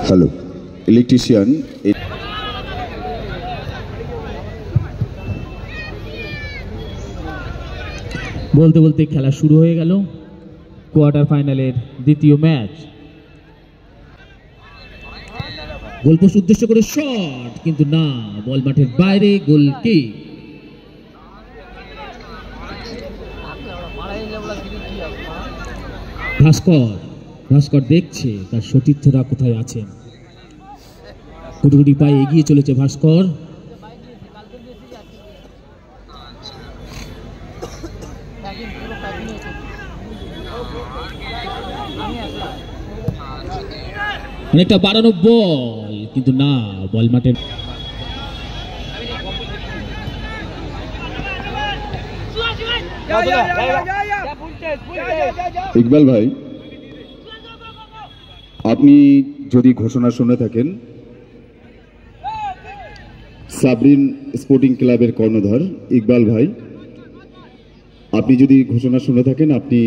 Hello electrician. বলতে বলতে খেলা শুরু হয়ে গেল কোয়ার্টার ফাইনালের দ্বিতীয় ম্যাচ। গোলপোস্ট উদ্দেশ্য করে শট, কিন্তু না, বল মাঠের বাইরে, গোল কিক। ভাস্কর দেখছে তার সতীর্থরা কোথায় আছেন। গুটি পায়ে এগিয়ে চলেছে ভাস্কর। অনেকটা বাড়ানো বল, কিন্তু না, বল মাঠের ইকবাল ভাই, আপনি যদি ঘোষণা শুনে থাকেন, সাবরিন স্পোর্টিং ক্লাবের কর্ণধার ইকবাল ভাই, আপনি যদি ঘোষণা শুনে থাকেন, আপনি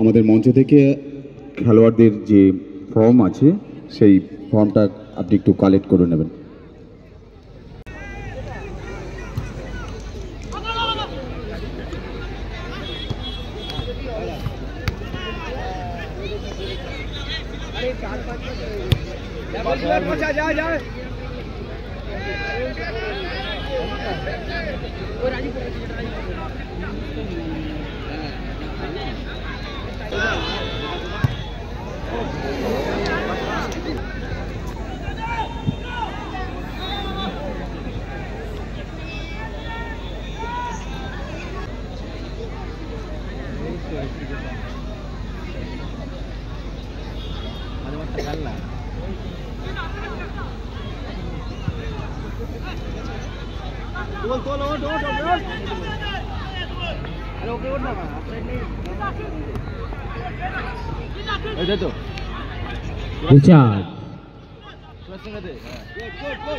আমাদের মঞ্চ থেকে খেলোয়াড়দের যে ফর্ম আছে সেই ফর্মটা আপনি একটু কালেক্ট করে নেবেন।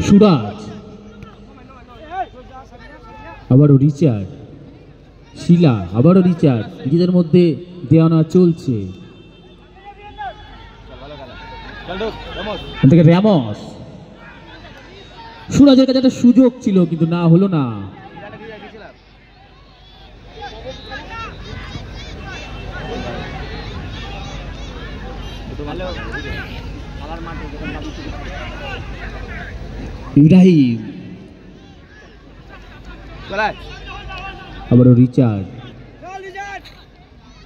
সুরাজ, আবারও রিচার্ড, শিলা, আবারও রিচার্ড, নিজেদের মধ্যে দেওয়ানা চলছে। র্যামস, সুরাজের কাছে একটা সুযোগ ছিল, কিন্তু না, হলো না। ইব্রাহিম, আবারও রিচার্ড,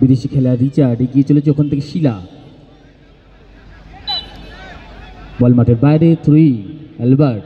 বিদেশি খেলা রিচার্ড এগিয়ে চলেছে, ওখান থেকে শিলা, বল মাঠের বাইরে, থ্রি, অ্যালবার্ট,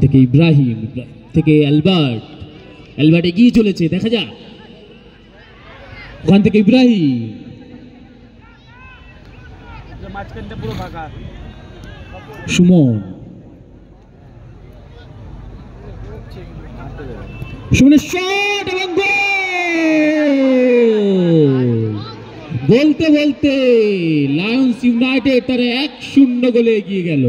থেকে ইব্রাহিম, থেকে অ্যালবার্ট, অ্যালবার্ট এগিয়ে চলেছে, দেখা যাক, ওখান থেকে ইব্রাহিম, সুমন, সুমনের শট এবং বলতে বলতে লায়ন্স ইউনাইটেড তারা 1-0 গোলে এগিয়ে গেল।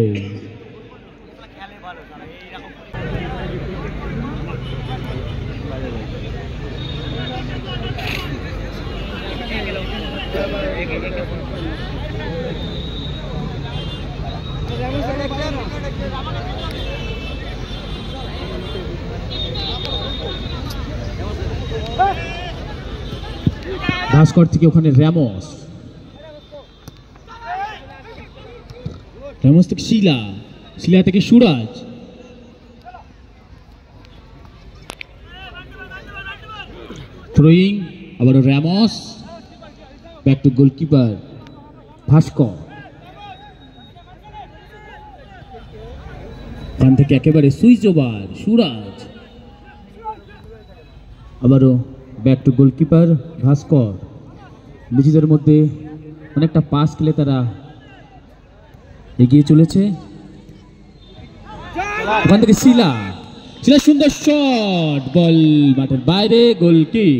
ভাস্কর থেকে ওখানে র্যামস, র্যামস থেকে শিলা, শিলা থেকে সুরাজ, থ্রোয়িং, আবারও র্যামস, ব্যাক টু গোলকিপার ভাস্কর, ওখান থেকে একেবারে সুইচ ওভার সুরাজ, আবারও ব্যাক টু গোলকিপার ভাস্কর। নিজেদের মধ্যে অনেকটা পাস খেলে তারা এগিয়ে চলেছে। ওখান থেকে শিলা, শিলা সুন্দর শট, বল মাঠের বাইরে, গোলকি।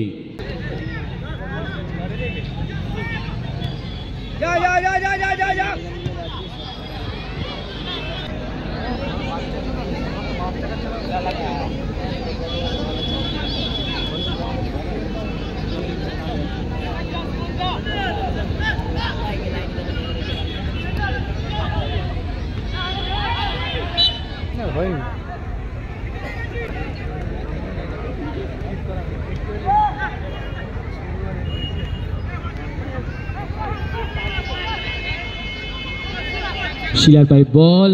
শিলার পায়ে বল,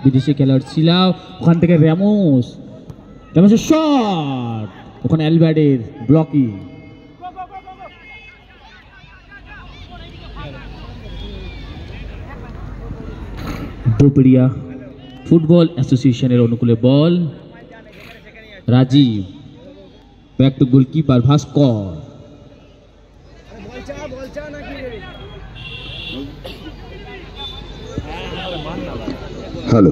বিদেশি খেলোয়াড় শিলা, ওখান থেকে র্যামোস, র্যামোসের শট, ওখানে অ্যালবার্টের ব্লকিং। দোপড়িয়া ফুটবল অ্যাসোসিয়েশনের অনুকূলে ball, Rajib, back to goalkeeper Bhaskar. Hello,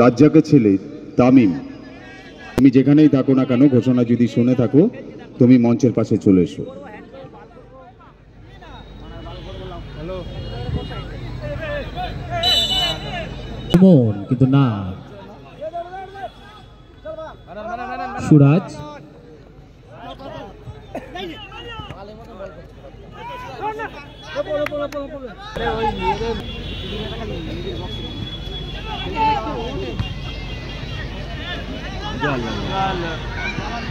রাজ্জাকের ছেলে তামিম, তুমি যেখানেই থাকো না কেন, ঘোষণা যদি শুনে থাকো তুমি মঞ্চের পাশে চলে এসো। কিন্তু না, সুরাজ,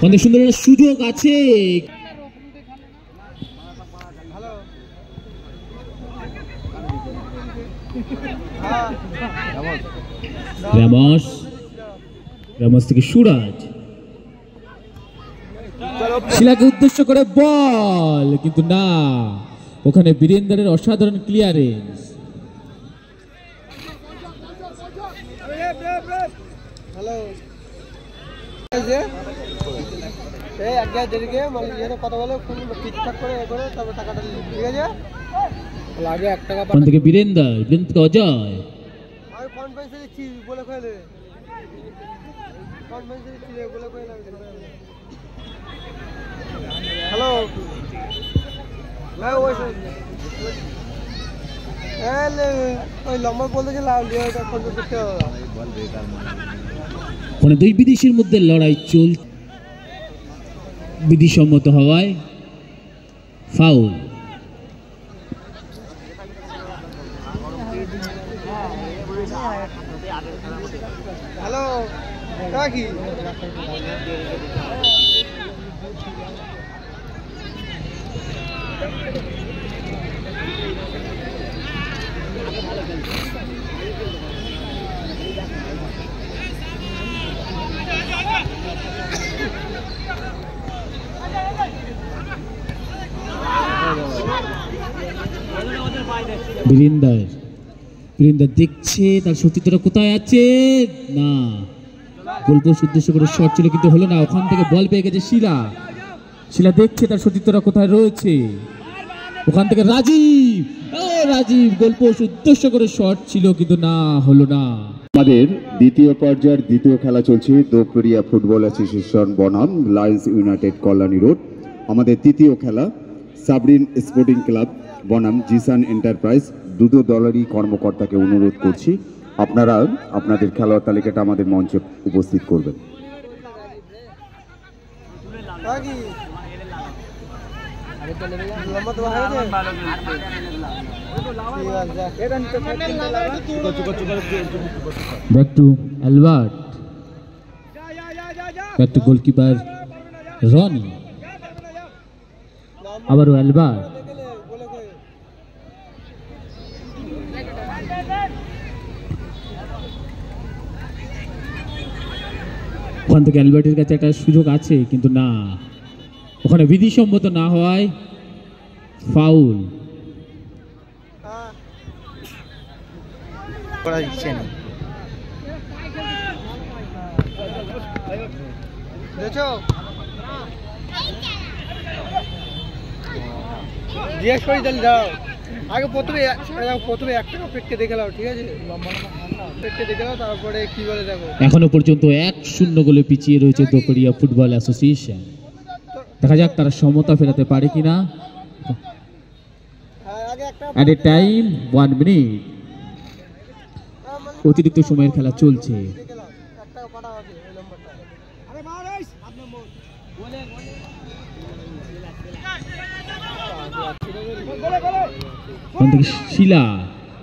অনেক সুন্দর একটা সুযোগ আছে। র্যামোস, র্যামোস থেকে সুরাজ, শিলাকে উদ্দেশ্য করে বল, কিন্তু না, ওখানে বীরেন্দ্রের অসাধারণ ক্লিয়ারেন্স। বীরেন্দ্র, বীরেন্দ্র অজয়, হ্যালো, ওই লম্বা বলতে ওখানে দুই বিদেশির মধ্যে লড়াই চল, বিধিসম্মত হওয়ায় ফাউল। হ্যালো, কি বীরেন্দ্র, বীরেন্দ্র দেখছে তার সতীর্থরা কোথায় আছে, না, গোলপোস্ট উদ্দেশ্য করে শট ছিল কিন্তু হলো না। ওখান থেকে বল পেয়ে গেছে শিলা, শিলা দেখছে তার সতীর্থরা কোথায় রয়েছে, ওখান থেকে রাজীব, রাজীব গোলপোস্ট উদ্দেশ্য করে শট ছিল কিন্তু না, হলো না। আমাদের দ্বিতীয় পর্যায়ের দ্বিতীয় খেলা চলছে দোপড়িয়া ফুটবল অ্যাসোসিয়েশন বনাম লায়ন্স ইউনাইটেড কল্যাণী রোড। আমাদের তৃতীয় খেলা সাবরিন স্পোর্টিং ক্লাব বনাম জিসান এন্টারপ্রাইজ। দুটো দলেরই কর্মকর্তাকে অনুরোধ করছি আপনারা আপনাদের খেলোয়াড় তালিকাটা আমাদের মঞ্চে উপস্থিত করবেন। Back to Albert, back to goalkeeper Roni, আবারও অ্যালবার্ট, ওখান থেকে অ্যালবার্টের কাছে একটা সুযোগ আছে কিন্তু না, ওখানে বিধিসম্মত না হওয়ায় ফাউল। দেখছো জিজ্ঞেস করি তাহলে যাও আগে প্রথমে একটা পেটকে দেখে নাও, ঠিক আছে? পেটকে দেখে নাও, তারপরে কি বলে দেখো। এখনো পর্যন্ত 1-0 গোলে পিছিয়ে রয়েছে দোকরিয়া ফুটবল অ্যাসোসিয়েশন। দেখা যাক তারা সমতা ফেরাতে পারে কিনা। অ্যাট এ টাইম 1 মিনিট, অতিরিক্ত সময়ের খেলা চলছে।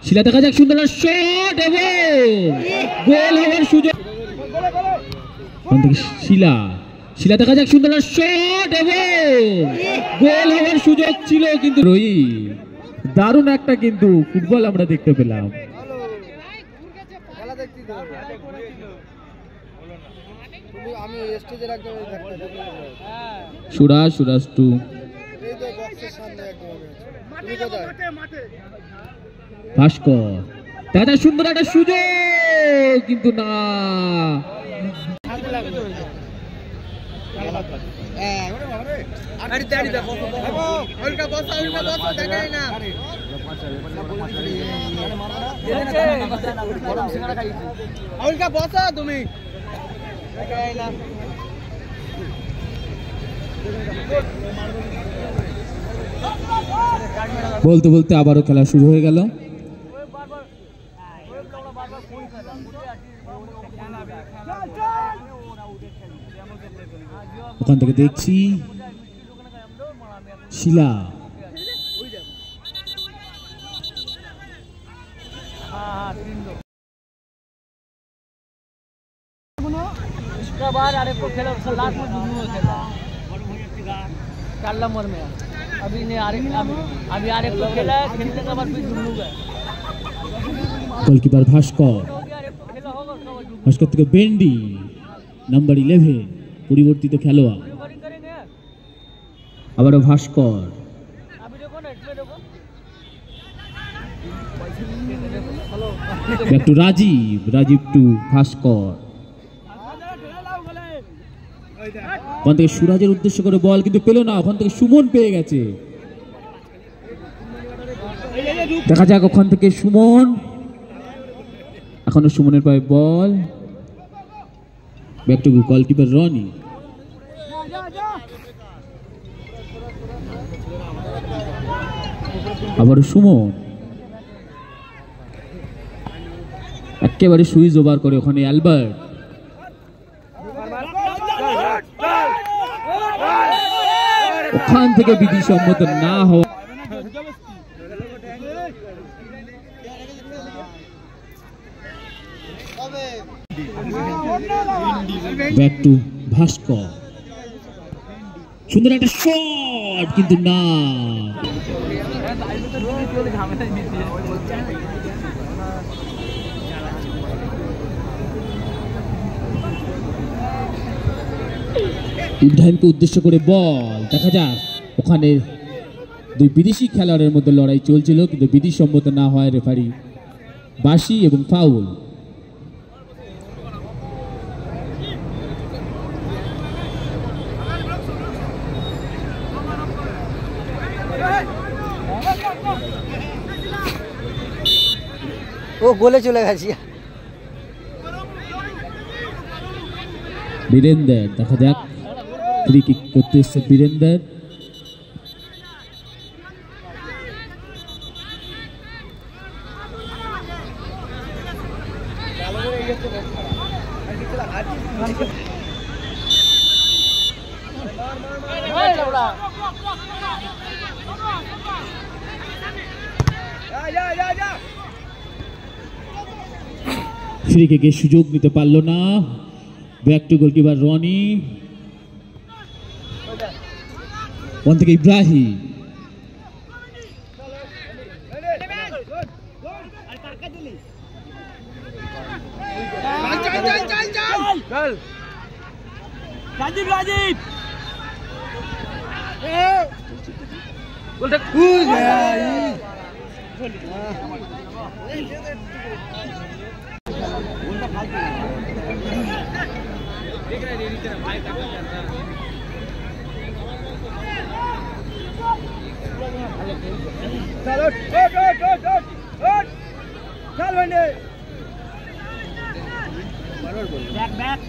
শিলা দেখা যাক, সুন্দর শট এবং গোল হওয়ার সুযোগ। শিলা দেখা যাক, সুন্দর শট এবং গোল হওয়ার সুযোগ ছিল, কিন্তু দারুণ একটা কিন্তু ফুটবল আমরা দেখতে পেলাম। সুরাজ টু ভাস্কর, দাদা সুন্দর একটা সুযোগ, কিন্তু না। তুমি বলতে বলতে আবারও খেলা শুরু হয়ে গেল। ওখান থেকে দেখছি শিলা, গোলকিপার ভাস্কর থেকে বেন্ডি, নাম্বার 11 পরিবর্তিত খেলোয়াড়। আবারও ভাস্কর, ব্যাক টু রাজীব টু ভাস্কর। ওখান থেকে সুরাজের উদ্দেশ্য করে বল, কিন্তু পেল না। ওখান থেকে সুমন পেয়ে গেছে। দেখা যাক ওখান থেকে সুমন, এখনো সুমনের পায়ে ball. Back to goalkeeper Roni. আবারও সুমন, একেবারে সুইচ ওভার করে ওখানে অ্যালবার্ট। ওখান থেকে বিধিসম্মত না হওয়া, ব্যাক টু ভাস্কর, সুন্দর একটা শট, কিন্তু না। ইব্রাহিমকে উদ্দেশ্য করে বল। দেখা যাক, ওখানে দুই বিদেশি খেলোয়াড়ের মধ্যে লড়াই চলছিল, কিন্তু বিধিসম্মত না হয় রেফারি বাসি এবং ফাউল। ও গোলে চলে গেছি। বীরেন্দ্র, দেখা যাক ফ্রি কিক করতে এসছে বীরেন্দ্র। ফ্রি কিকের সুযোগ নিতে পারলো না। ব্যাক টু গোলকিপার রনি, ওখান থেকে ইব্রাহিম, चलो चल बंदे बैक बैक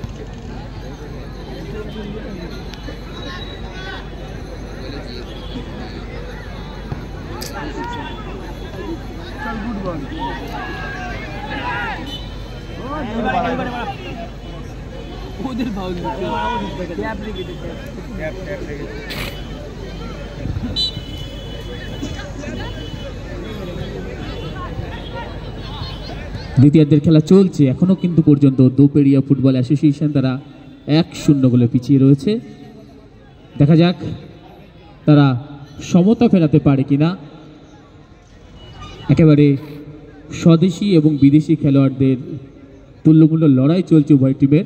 चल गुड बॉल उधर भाग कैप लेके कैप लेके দ্বিতীয়ার্ধের খেলা চলছে এখনো কিন্তু পর্যন্ত দোপেরিয়া ফুটবল অ্যাসোসিয়েশন তারা 1-0 গোলে পিছিয়ে রয়েছে। দেখা যাক তারা সমতা ফেরাতে পারে কিনা। একেবারে স্বদেশি এবং বিদেশি খেলোয়াড়দের তুল্যমূল্য লড়াই চলছে উভয় টিমের।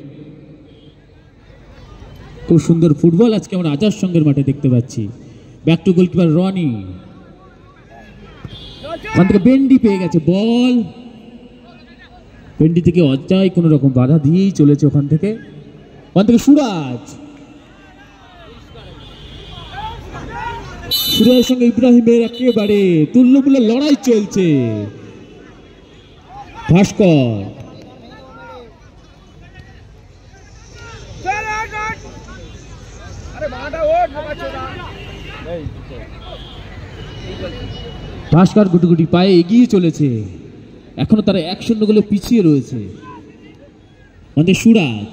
খুব সুন্দর ফুটবল আজকে আমরা আজাদ সঙ্গের মাঠে দেখতে পাচ্ছি। ব্যাক টু গোলকিপার রনি, ওখান থেকে বেন্ডি পেয়ে গেছে বল, বেন্ডি থেকে অজয় কোনো রকম বাধা দিয়েই চলেছে ওখান থেকে সুরাজ, সুরাজের সঙ্গে ইব্রাহিমের একেবারে তুল্যমূল্য লড়াই চলছে। ভাস্কর ভাস্কর গুটি পায়ে এগিয়ে চলেছে, এখনো তারা 1-0 গোলে পিছিয়ে রয়েছে। আমাদের সুরাজ,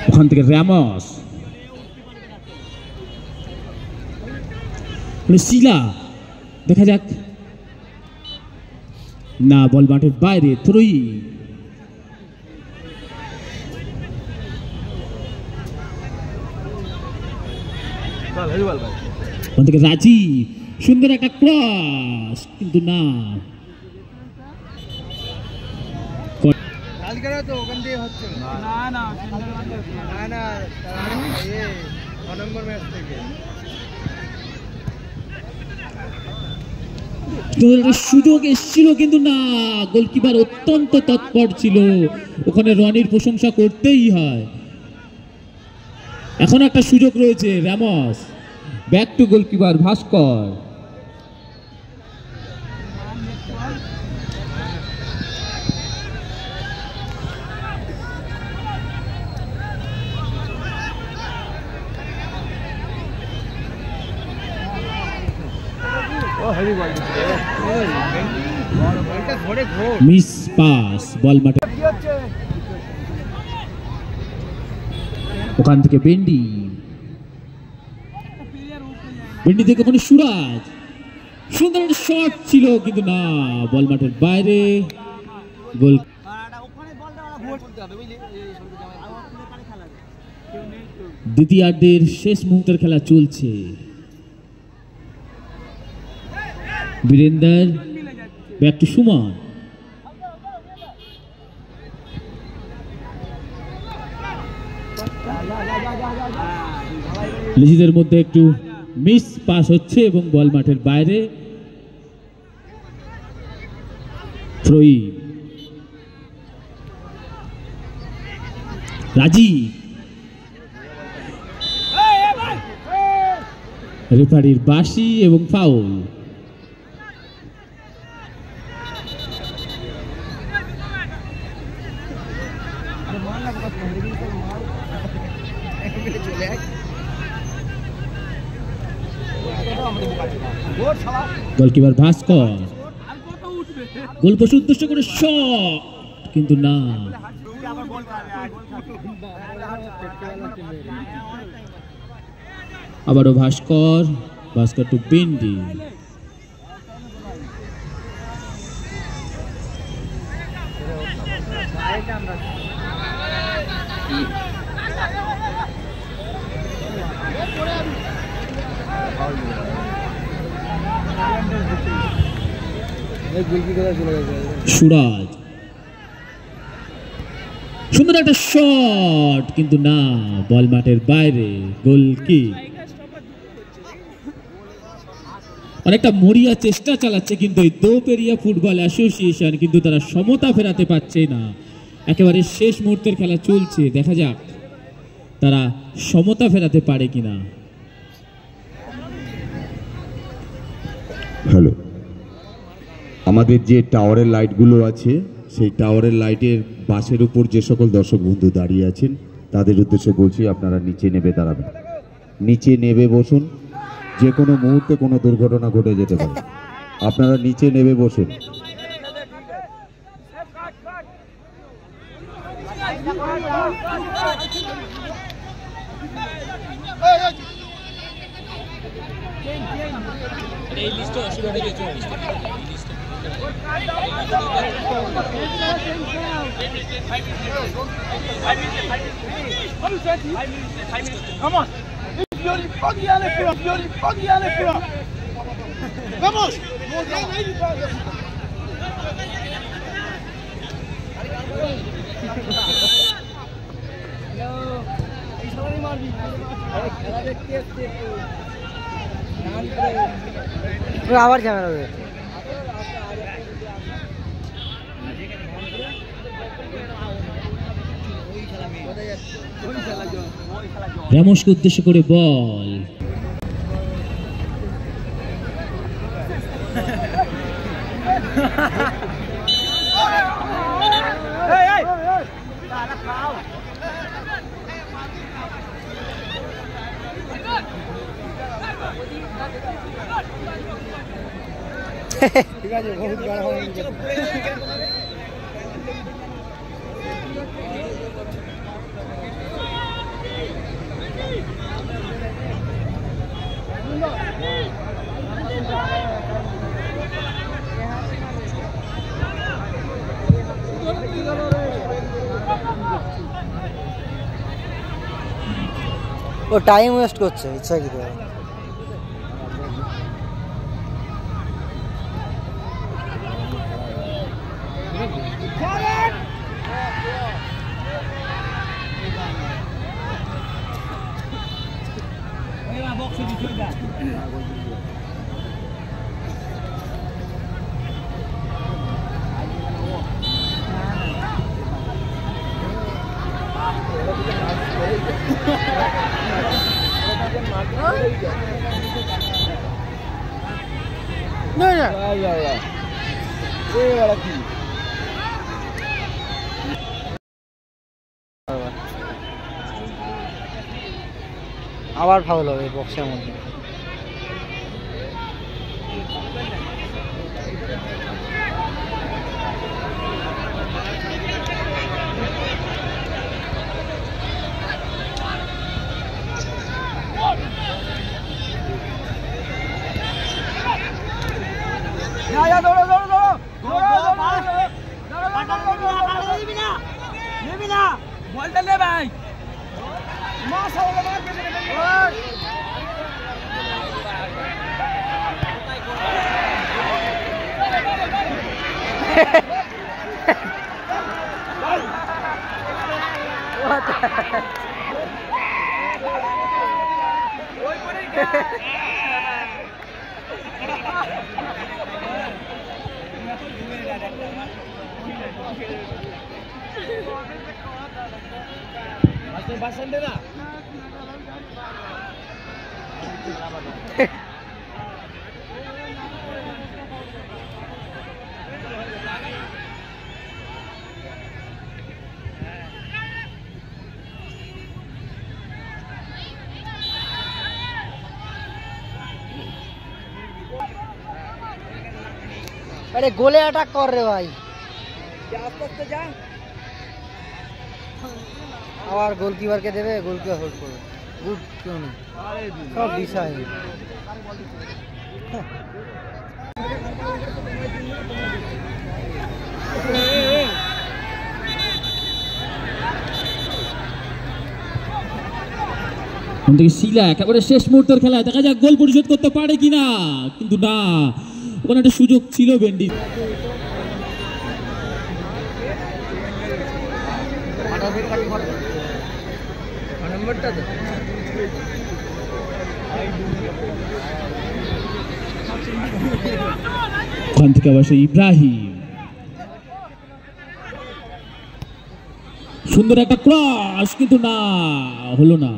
ওখান থেকে র্যামস, শিলা, দেখা যাক না, বল মাঠের বাইরে, থ্রোই থেকে রাজীব, সুন্দর একটা ক্রস কিন্তু না, সুযোগ এসেছিল কিন্তু না, গোলকিপার অত্যন্ত তৎপর ছিল, ওখানে রনির প্রশংসা করতেই হয়। এখন একটা সুযোগ রয়েছে, Rams, back to goalkeeper Bhaskar, miss pass, ball মাঠে, ওখান থেকে বেন্ডি, বেন্ডি থেকে ওখানে সুরাজ, সুন্দর শট ছিল কিন্তু না, বল মাঠের বাইরে, গোল। দ্বিতীয়ার্ধের শেষ মুহূর্তের খেলা চলছে। বীরেন্দার, ব্যাক টু সুমন, নিজেদের মধ্যে একটু মিস পাস হচ্ছে এবং বল মাঠের বাইরে, থ্রোই, রাজীব, রেফারির বাঁশি এবং ফাউল। গোলকিপার ভাস্কর, গোলপোস্ট উদ্দেশ্য করে শট কিন্তু না, আবারও ভাস্কর, ভাস্কর টু বেন্ডি, সুরাজ, সুন্দর একটা শট কিন্তু না, বল মাঠের বাইরে, গোল কি। অনেকটা মরিয়া চেষ্টা চালাচ্ছে কিন্তু এই দোপেরিয়া ফুটবল অ্যাসোসিয়েশন, কিন্তু তারা সমতা ফেরাতে পারছে না। একেবারে শেষ মুহূর্তের খেলা চলছে, দেখা যাক তারা সমতা ফেরাতে পারে কিনা। হ্যালো, আমাদের যে টাওয়ারের লাইটগুলো আছে সেই টাওয়ারের লাইটের বাসের উপর যে সকল দর্শক বন্ধু দাঁড়িয়ে আছেন তাদের উদ্দেশ্যে বলছি, আপনারা নিচে নেমে দাঁড়াবেন, নিচে নেমে বসুন। যে কোনো মুহূর্তে কোনো দুর্ঘটনা ঘটে যেতে পারে, আপনারা নিচে নেমে বসুন। Vamos! Vamos! আবার ক্যামেরা রামোসকে উদ্দেশ্য করে বল। ঠিক আছে, বহুত গাড়া হয়ে গেছে। ও টাইম ওয়েস্ট করছে ইচ্ছাকৃত। আবার ফাউল হবে বক্সের মধ্যে। বলটা নে ভাই, বাসন্তে না अरे गोले अटैक कर रहे भाई, और गोलकीपर के देवे, गोलकीपर होल्ड करो, गुड क्यों नहीं सब दिशा है। শিলা একেবারে শেষ মুহূর্তের খেলা, দেখা যাক গোল পরিশোধ করতে পারে কিনা, কিন্তু না, ওখানে একটা সুযোগ ছিল বেন্ডি। ওখান থেকে অবশ্য ইব্রাহিম সুন্দর একটা ক্রস, কিন্তু না, হলো না।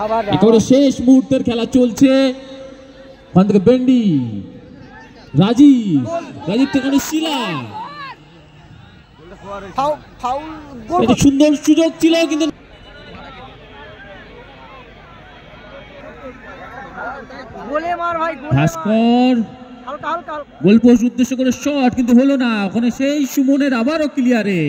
আবার একেবারে শেষ মুহূর্তের খেলা চলছে। ওখান থেকে বেন্ডি, রাজীব থেকে শিলা। ফাউল গোল। এটা সুন্দর সুযোগ ছিল, কিন্তু গোলে মার ভাই, গোলে মার। ভাস্কর হালকা হালকা গোল পোস্ট উদ্দেশ্য করে শট, কিন্তু হলো না। ওখানে সেই সুমনের আবারও ক্লিয়ারে